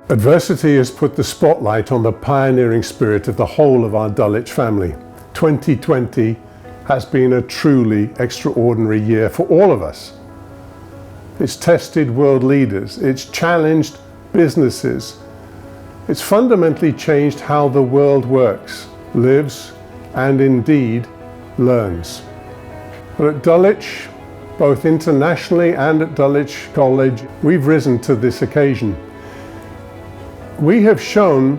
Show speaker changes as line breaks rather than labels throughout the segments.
Adversity has put the spotlight on the pioneering spirit of the whole of our Dulwich family. 2020 has been a truly extraordinary year for all of us. It's tested world leaders, it's challenged businesses, it's fundamentally changed how the world works, lives, and indeed learns. But at Dulwich, both internationally and at Dulwich College, we've risen to this occasion. We have shown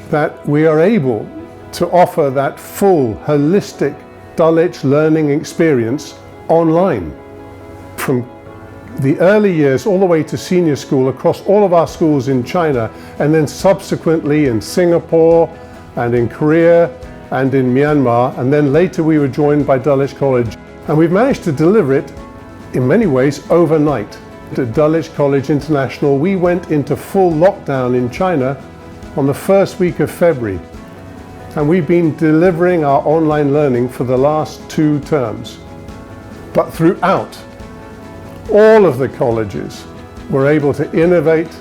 that we are able to offer that full, holistic Dulwich learning experience online. From the early years all the way to senior school across all of our schools in China, and then subsequently in Singapore and in Korea and in Myanmar, and then later we were joined by Dulwich College. And we've managed to deliver it in many ways overnight. At Dulwich College International, we went into full lockdown in China on the first week of February. And we've been delivering our online learning for the last 2 terms. But throughout, all of the colleges were able to innovate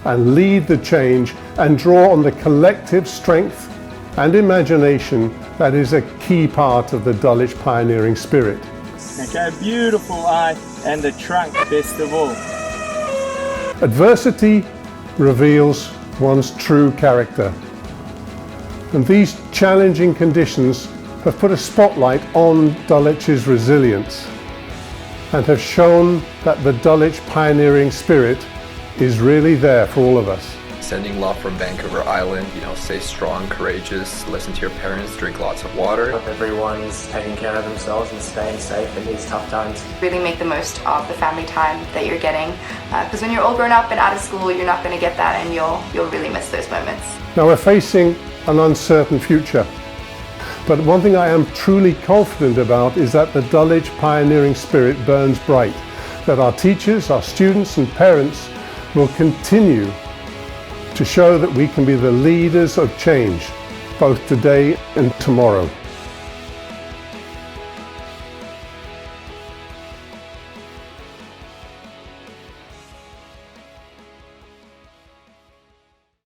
and lead the change and draw on the collective strength and imagination that is a key part of the Dulwich pioneering spirit.
Okay, beautiful eye and the trunk best of all.
Adversity reveals one's true character. And these challenging conditions have put a spotlight on Dulwich's resilience and have shown that the Dulwich pioneering spirit is really there for all of us.
Sending love from Vancouver Island, stay strong, courageous, listen to your parents, drink lots of water.
Hope everyone's taking care of themselves and staying safe in these tough times.
Really make the most of the family time that you're getting, because when you're all grown up and out of school, you're not going to get that, and you'll really miss those moments.
Now we're facing an uncertain future, but one thing I am truly confident about is that the Dulwich pioneering spirit burns bright, that our teachers, our students and parents will continue to show that we can be the leaders of change, both today and tomorrow.